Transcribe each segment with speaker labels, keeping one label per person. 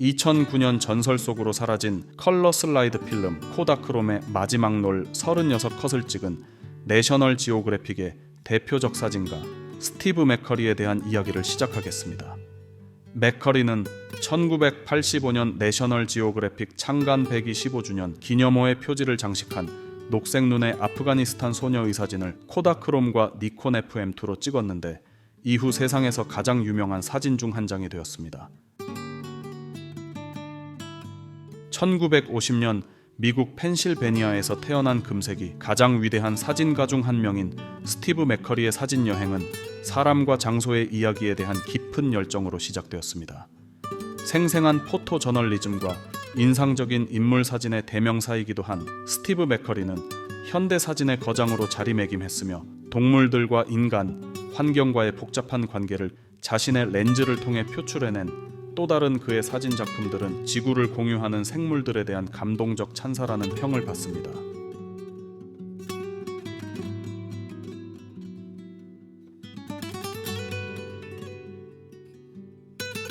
Speaker 1: 2009년 전설 속으로 사라진 컬러 슬라이드 필름 코다크롬의 마지막 롤 36컷을 찍은 내셔널 지오그래픽의 대표적 사진가 스티브 맥커리에 대한 이야기를 시작하겠습니다. 맥커리는 1985년 내셔널 지오그래픽 창간 125주년 기념호의 표지를 장식한 녹색 눈의 아프가니스탄 소녀의 사진을 코다크롬과 니콘 FM2로 찍었는데 이후 세상에서 가장 유명한 사진 중 한 장이 되었습니다. 1950년 미국 펜실베니아에서 태어난 금색이 가장 위대한 사진가 중 한 명인 스티브 맥커리의 사진 여행은 사람과 장소의 이야기에 대한 깊은 열정으로 시작되었습니다. 생생한 포토 저널리즘과 인상적인 인물 사진의 대명사이기도 한 스티브 맥커리는 현대 사진의 거장으로 자리매김했으며 동물들과 인간, 환경과의 복잡한 관계를 자신의 렌즈를 통해 표출해낸 또 다른 그의 사진 작품들은 지구를 공유하는 생물들에 대한 감동적 찬사라는 평을 받습니다.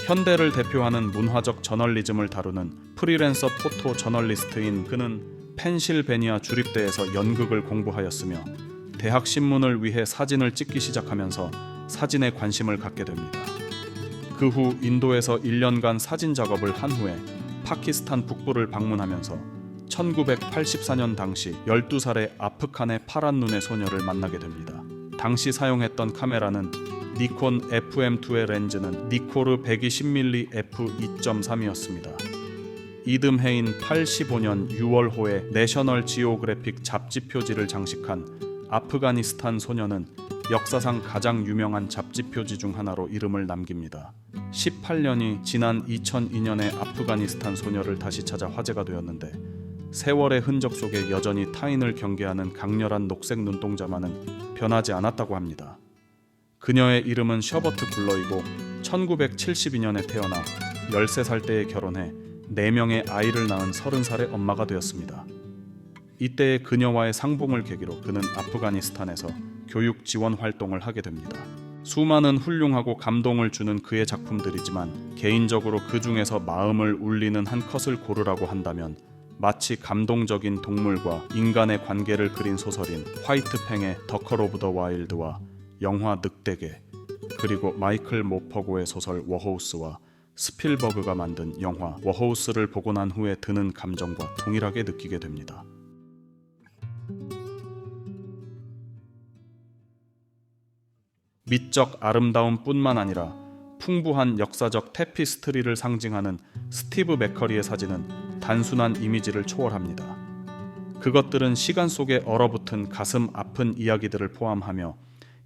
Speaker 1: 현대를 대표하는 문화적 저널리즘을 다루는 프리랜서 포토 저널리스트인 그는 펜실베니아 주립대에서 연극을 공부하였으며 대학 신문을 위해 사진을 찍기 시작하면서 사진에 관심을 갖게 됩니다. 그 후 인도에서 1년간 사진 작업을 한 후에 파키스탄 북부를 방문하면서 1984년 당시 12살의 아프간의 파란 눈의 소녀를 만나게 됩니다. 당시 사용했던 카메라는 니콘 FM2의 렌즈는 니코르 120mm f2.3이었습니다. 이듬해인 85년 6월호에 내셔널 지오그래픽 잡지 표지를 장식한 아프가니스탄 소녀는 역사상 가장 유명한 잡지 표지 중 하나로 이름을 남깁니다. 18년이 지난 2002년에 아프가니스탄 소녀를 다시 찾아 화제가 되었는데 세월의 흔적 속에 여전히 타인을 경계하는 강렬한 녹색 눈동자만은 변하지 않았다고 합니다. 그녀의 이름은 셔버트 굴러이고 1972년에 태어나 13살 때에 결혼해 4명의 아이를 낳은 30살의 엄마가 되었습니다. 이때의 그녀와의 상봉을 계기로 그는 아프가니스탄에서 교육 지원 활동을 하게 됩니다. 수많은 훌륭하고 감동을 주는 그의 작품들이지만 개인적으로 그 중에서 마음을 울리는 한 컷을 고르라고 한다면 마치 감동적인 동물과 인간의 관계를 그린 소설인 화이트 팽의 더 컬 오브 더 와일드와 영화 늑대계, 그리고 마이클 모퍼고의 소설 워호우스와 스필버그가 만든 영화 워호우스를 보고 난 후에 드는 감정과 동일하게 느끼게 됩니다. 미적 아름다움뿐만 아니라 풍부한 역사적 테피스트리를 상징하는 스티브 맥커리의 사진은 단순한 이미지를 초월합니다. 그것들은 시간 속에 얼어붙은 가슴 아픈 이야기들을 포함하며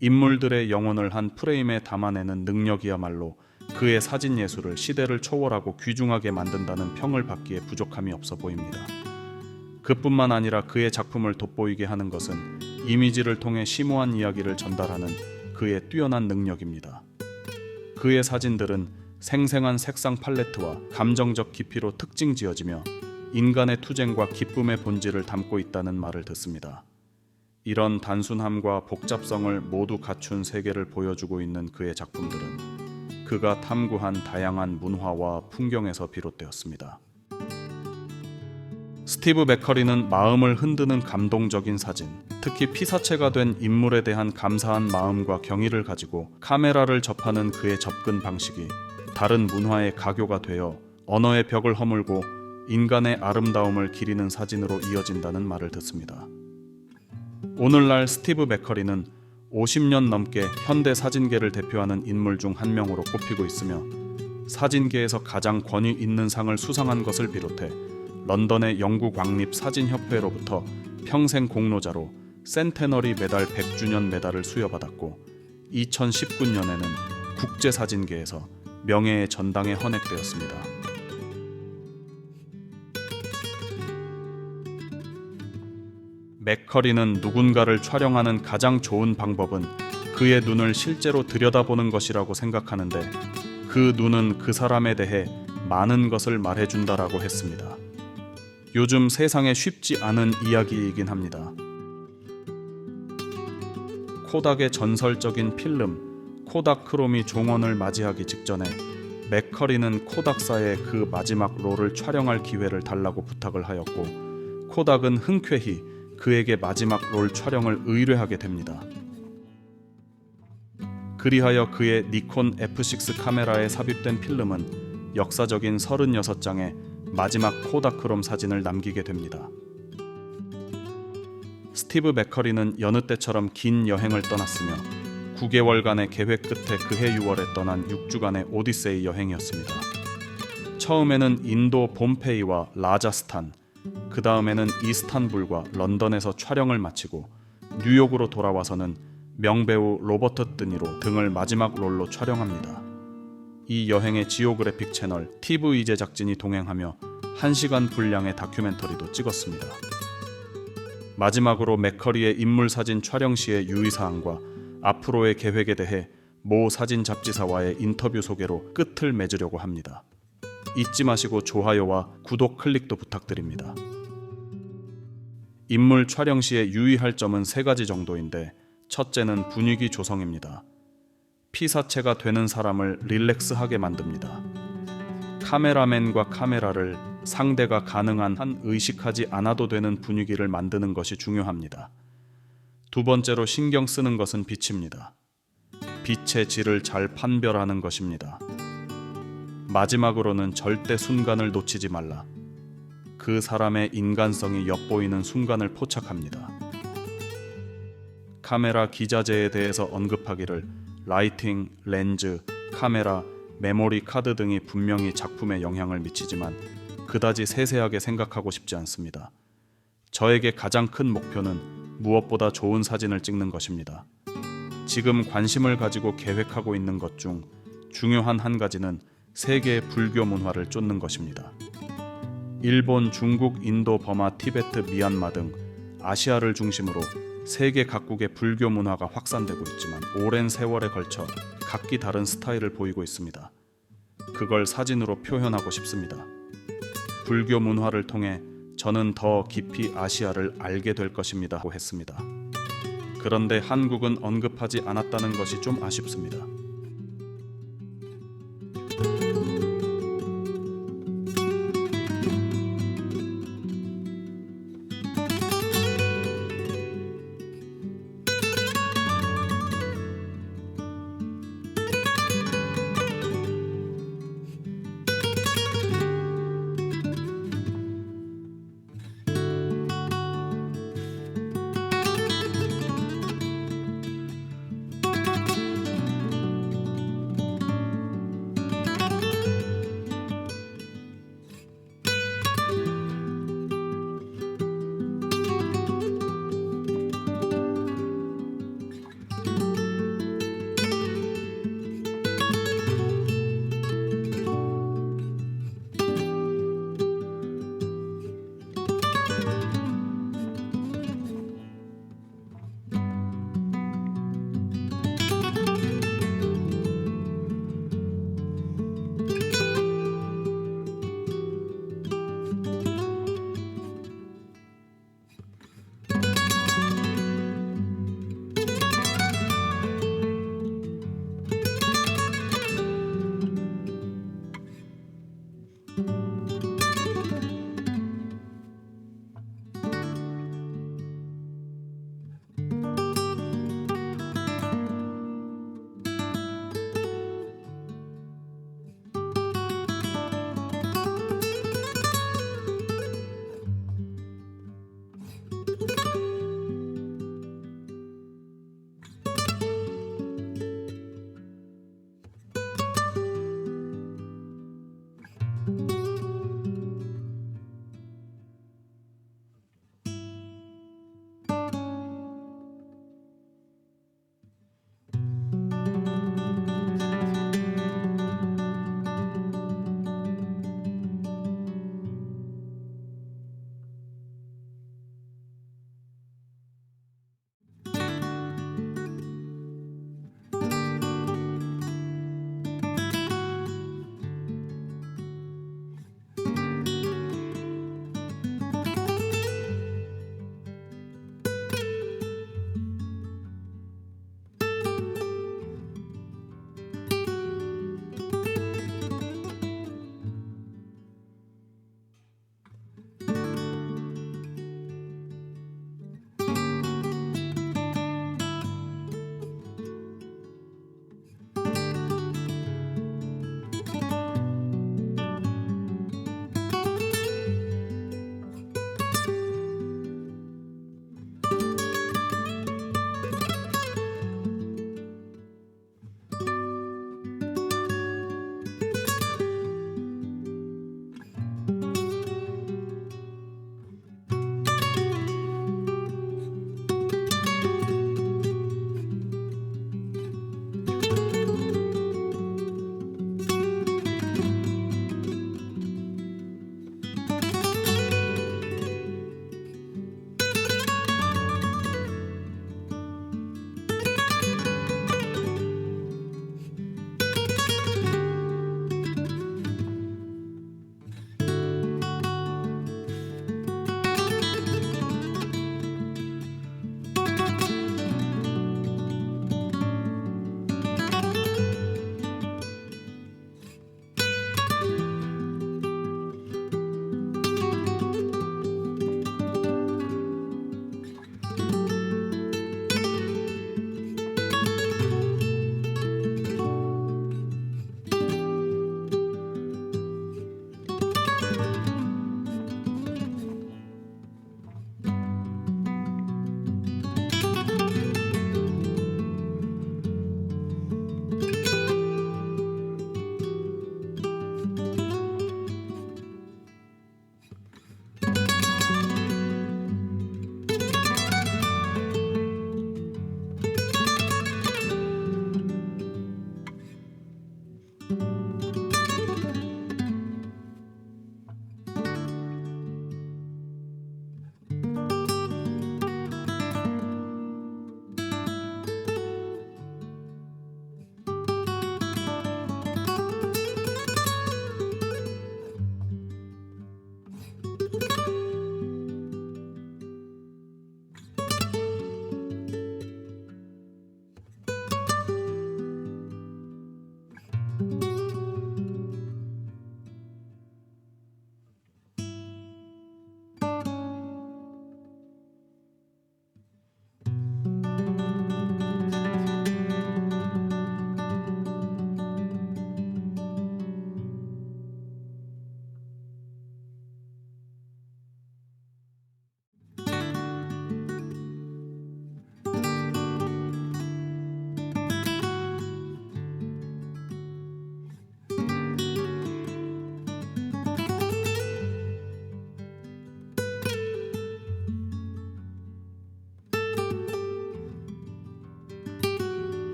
Speaker 1: 인물들의 영혼을 한 프레임에 담아내는 능력이야말로 그의 사진 예술을 시대를 초월하고 귀중하게 만든다는 평을 받기에 부족함이 없어 보입니다. 그뿐만 아니라 그의 작품을 돋보이게 하는 것은 이미지를 통해 심오한 이야기를 전달하는 그의 뛰어난 능력입니다. 그의 사진들은 생생한 색상 팔레트와 감정적 깊이로 특징 지어지며 인간의 투쟁과 기쁨의 본질을 담고 있다는 말을 듣습니다. 이런 단순함과 복잡성을 모두 갖춘 세계를 보여주고 있는 그의 작품들은 그가 탐구한 다양한 문화와 풍경에서 비롯되었습니다. 스티브 맥커리는 마음을 흔드는 감동적인 사진, 특히 피사체가 된 인물에 대한 감사한 마음과 경의를 가지고 카메라를 접하는 그의 접근 방식이 다른 문화의 가교가 되어 언어의 벽을 허물고 인간의 아름다움을 기리는 사진으로 이어진다는 말을 듣습니다. 오늘날 스티브 맥커리는 50년 넘게 현대 사진계를 대표하는 인물 중 한 명으로 꼽히고 있으며 사진계에서 가장 권위 있는 상을 수상한 것을 비롯해 런던의 영국 왕립 사진협회로부터 평생 공로자로 센테너리 메달 100주년 메달을 수여받았고 2019년에는 국제사진계에서 명예의 전당에 헌액되었습니다. 맥커리는 누군가를 촬영하는 가장 좋은 방법은 그의 눈을 실제로 들여다보는 것이라고 생각하는데 그 눈은 그 사람에 대해 많은 것을 말해준다라고 했습니다. 요즘 세상에 쉽지 않은 이야기이긴 합니다. 코닥의 전설적인 필름 코닥크롬이 종언을 맞이하기 직전에 맥커리는 코닥사에 그 마지막 롤을 촬영할 기회를 달라고 부탁을 하였고 코닥은 흔쾌히 그에게 마지막 롤 촬영을 의뢰하게 됩니다. 그리하여 그의 니콘 F6 카메라에 삽입된 필름은 역사적인 36장의 마지막 코다크롬 사진을 남기게 됩니다. 스티브 맥커리는 여느 때처럼 긴 여행을 떠났으며 9개월간의 계획 끝에 그해 6월에 떠난 6주간의 오디세이 여행이었습니다. 처음에는 인도 봄페이와 라자스탄, 그 다음에는 이스탄불과 런던에서 촬영을 마치고 뉴욕으로 돌아와서는 명배우 로버트 드니로 등을 마지막 롤로 촬영합니다. 이 여행의 지오그래픽 채널 TVE 제작진이 동행하며 1시간 분량의 다큐멘터리도 찍었습니다. 마지막으로 맥커리의 인물사진 촬영 시의 유의사항과 앞으로의 계획에 대해 모 사진 잡지사와의 인터뷰 소개로 끝을 맺으려고 합니다. 잊지 마시고 좋아요와 구독 클릭도 부탁드립니다. 인물 촬영 시에 유의할 점은 3가지 정도인데 첫째는 분위기 조성입니다. 피사체가 되는 사람을 릴렉스하게 만듭니다. 카메라맨과 카메라를 상대가 가능한 한 의식하지 않아도 되는 분위기를 만드는 것이 중요합니다. 두 번째로 신경 쓰는 것은 빛입니다. 빛의 질을 잘 판별하는 것입니다. 마지막으로는 절대 순간을 놓치지 말라. 그 사람의 인간성이 엿보이는 순간을 포착합니다. 카메라 기자재에 대해서 언급하기를 라이팅, 렌즈, 카메라, 메모리 카드 등이 분명히 작품에 영향을 미치지만 그다지 세세하게 생각하고 싶지 않습니다. 저에게 가장 큰 목표는 무엇보다 좋은 사진을 찍는 것입니다. 지금 관심을 가지고 계획하고 있는 것 중 중요한 한 가지는 세계의 불교 문화를 쫓는 것입니다. 일본, 중국, 인도, 버마, 티베트, 미얀마 등 아시아를 중심으로 세계 각국의 불교 문화가 확산되고 있지만 오랜 세월에 걸쳐 각기 다른 스타일을 보이고 있습니다. 그걸 사진으로 표현하고 싶습니다. 불교 문화를 통해 저는 더 깊이 아시아를 알게 될 것입니다 고 했습니다. 그런데 한국은 언급하지 않았다는 것이 좀 아쉽습니다.